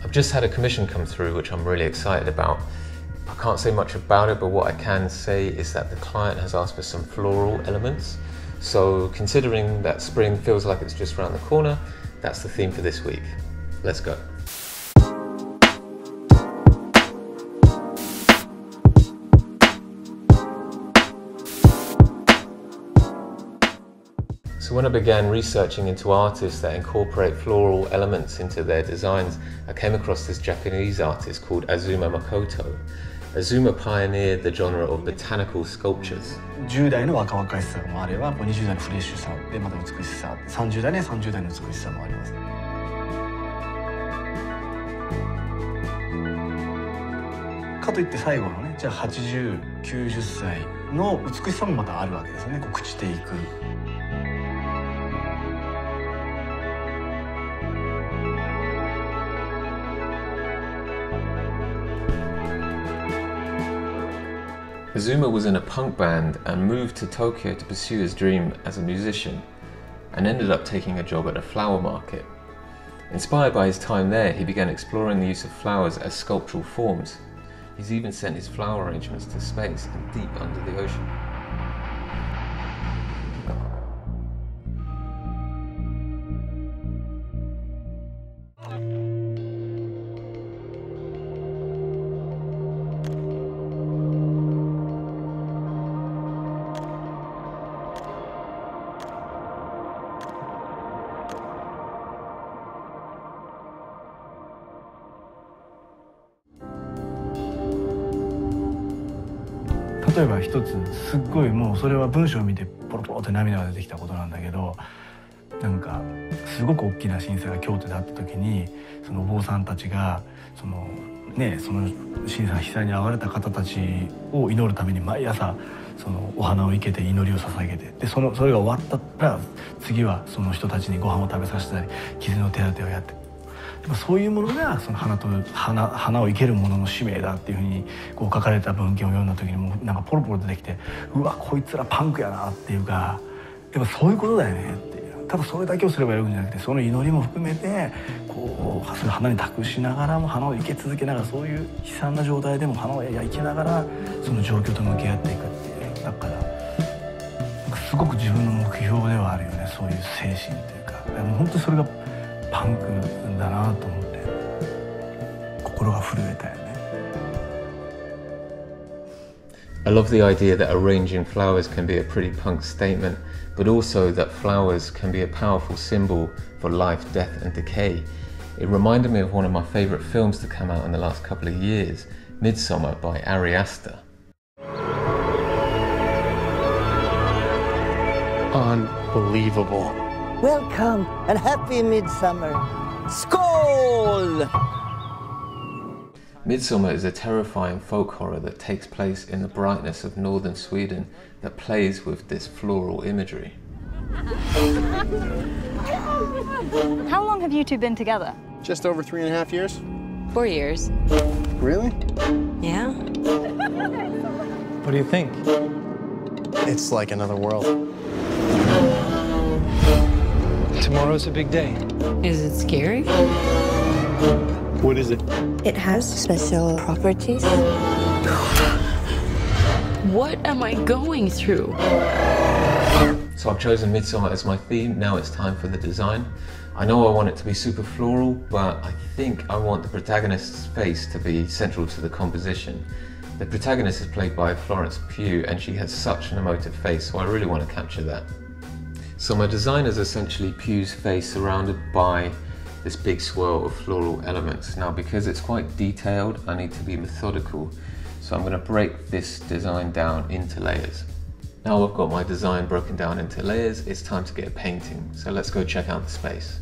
I've just had a commission come through which I'm really excited about. I can't say much about it, but what I can say is that the client has asked for some floral elements. So considering that spring feels like it's just around the corner, that's the theme for this week. Let's go. So when I began researching into artists that incorporate floral elements into their designs, I came across this Japanese artist called Azuma Makoto. Azuma pioneered the genre of botanical sculptures. 10代の若々しさもあれば、20代のフレッシュさでまた美しさ、30代には30代の美しさもあります。かといって最後のね、じゃあ80、90歳の美しさもまたあるわけですよね。こう朽ちていく。Azuma was in a punk band and moved to Tokyo to pursue his dream as a musician, and ended up taking a job at a flower market. Inspired by his time there, he began exploring the use of flowers as sculptural forms. He's even sent his flower arrangements to space and deep under the ocean.例えば一つすっごいもうそれは文章を見てポロポロって涙が出てきたことなんだけど、なんかすごく大きな震災が京都であった時に、そのお坊さんたちがその震災被災に遭われた方たちを祈るために毎朝そのお花を生けて祈りを捧げて、でそれが終わったら次はその人たちにご飯を食べさせたり傷の手当てをやって。そういうものがその花を生けるものの使命だっていうふうにこう書かれた文献を読んだ時にもうなんかポロポロ出てきて、うわこいつらパンクやなっていうか、やっぱそういうことだよねっていう。ただそれだけをすればいいわけじゃなくて、その祈りも含めてこうそれ花に託しながらも花を生け続けながら、そういう悲惨な状態でも花を生けながらその状況と向き合っていくっていう。だからすごく自分の目標ではあるよね、そういう精神というか。もう本当にそれがパンクだなと思って心が震えたよね。I love the idea that arranging flowers can be a pretty punk statement, but also that flowers can be a powerful symbol for life, death and decay. It reminded me of one of my favourite films to come out in the last couple of years, MIDSOMMAR by Ari Aster. Unbelievable. Welcome and happy midsummer. Skål! Midsommar is a terrifying folk horror that takes place in the brightness of northern Sweden that plays with this floral imagery. How long have you two been together? Just over 3.5 years. 4 years. Really? Yeah. What do you think? It's like another world. Tomorrow's a big day. Is it scary? What is it? It has special properties. What am I going through? So I've chosen Midsommar as my theme. Now it's time for the design. I know I want it to be super floral, but I think I want the protagonist's face to be central to the composition. The protagonist is played by Florence Pugh and she has such an emotive face, so I really want to capture that. So my design is essentially Pugh's face surrounded by this big swirl of floral elements. Now because it's quite detailed, I need to be methodical, so I'm going to break this design down into layers. Now I've got my design broken down into layers, it's time to get painting, so let's go check out the space.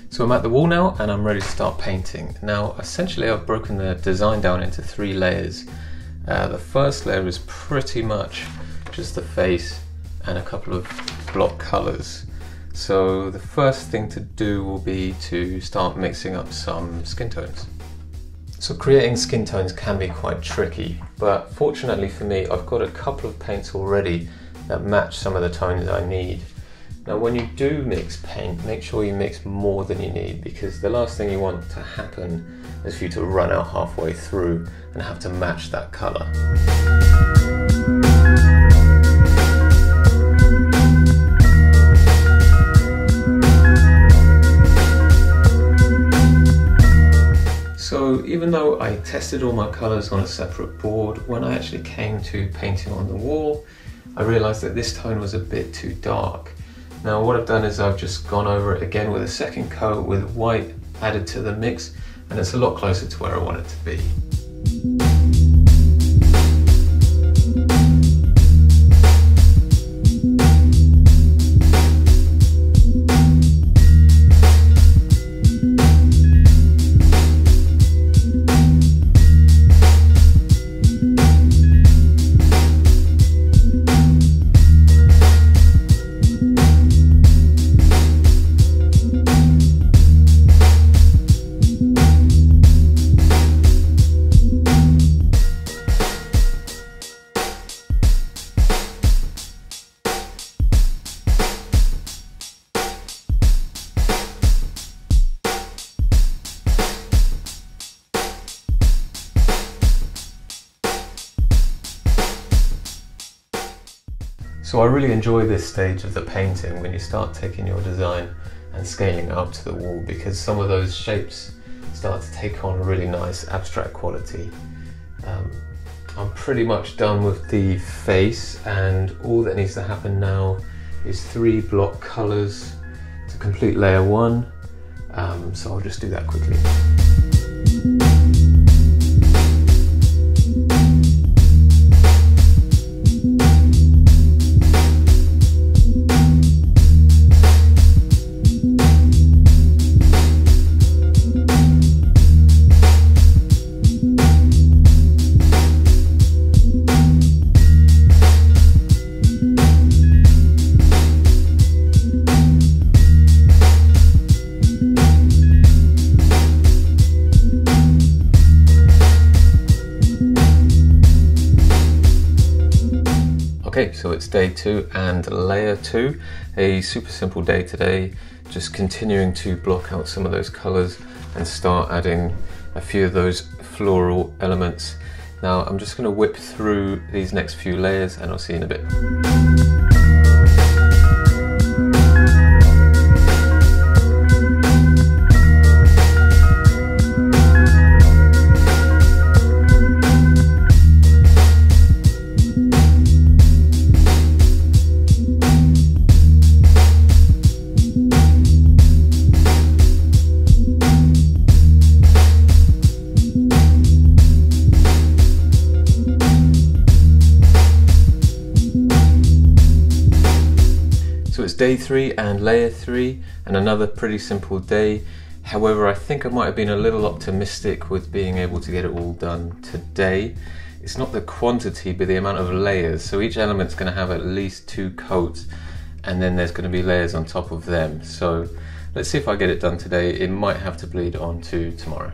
So I'm at the wall now and I'm ready to start painting. Now essentially I've broken the design down into 3 layers. The first layer is pretty much just the face and a couple of block colours. So the first thing to do will be to start mixing up some skin tones. So creating skin tones can be quite tricky, but fortunately for me I've got a couple of paints already that match some of the tones I need. Now when you do mix paint, make sure you mix more than you need, because the last thing you want to happen is for you to run out halfway through and have to match that colour. So even though I tested all my colours on a separate board, when I actually came to painting on the wall, I realised that this tone was a bit too dark. Now what I've done is I've just gone over it again with a second coat with white added to the mix, and it's a lot closer to where I want it to be. So I really enjoy this stage of the painting when you start taking your design and scaling it up to the wall, because some of those shapes start to take on a really nice abstract quality. I'm pretty much done with the face, and all that needs to happen now is 3 block colours to complete layer 1, so I'll just do that quickly. Okay, so it's day 2 and layer 2. A super simple day today, just continuing to block out some of those colours and start adding a few of those floral elements. Now I'm just going to whip through these next few layers and I'll see you in a bit. So it's day 3 and layer 3, and another pretty simple day. However, I think I might have been a little optimistic with being able to get it all done today. It's not the quantity, but the amount of layers. So each element's going to have at least 2 coats, and then there's going to be layers on top of them. So let's see if I get it done today. It might have to bleed on to tomorrow.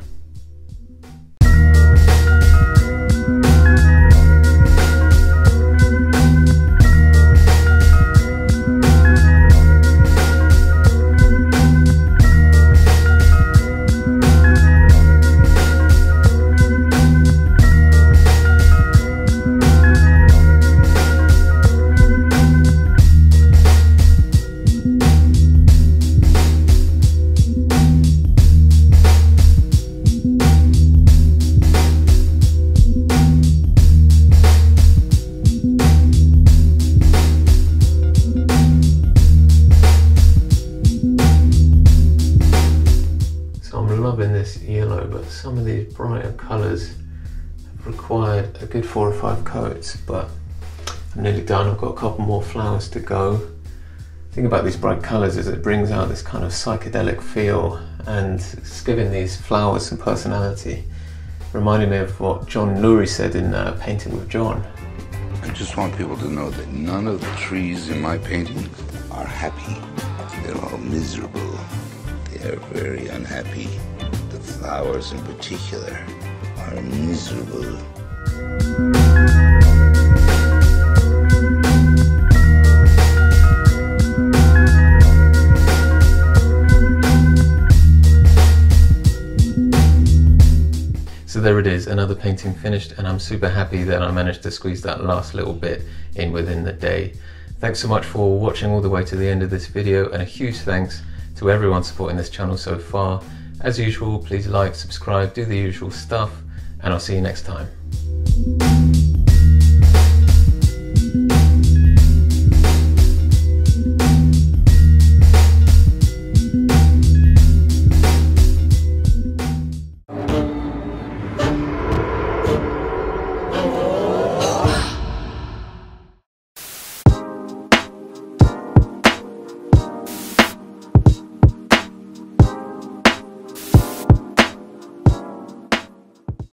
Loving this yellow, but some of these brighter colours have required a good 4 or 5 coats, but I'm nearly done. I've got a couple more flowers to go. The thing about these bright colours is it brings out this kind of psychedelic feel, and it's giving these flowers some personality. Reminding me of what John Lurie said in Painting with John. I just want people to know that none of the trees in my paintings are happy. They're all miserable. They are very unhappy. The flowers in particular are miserable. So there it is, another painting finished, and I'm super happy that I managed to squeeze that last little bit in within the day. Thanks so much for watching all the way to the end of this video, and a huge thanks to everyone supporting this channel so far. As usual, please like, subscribe, do the usual stuff, and I'll see you next time.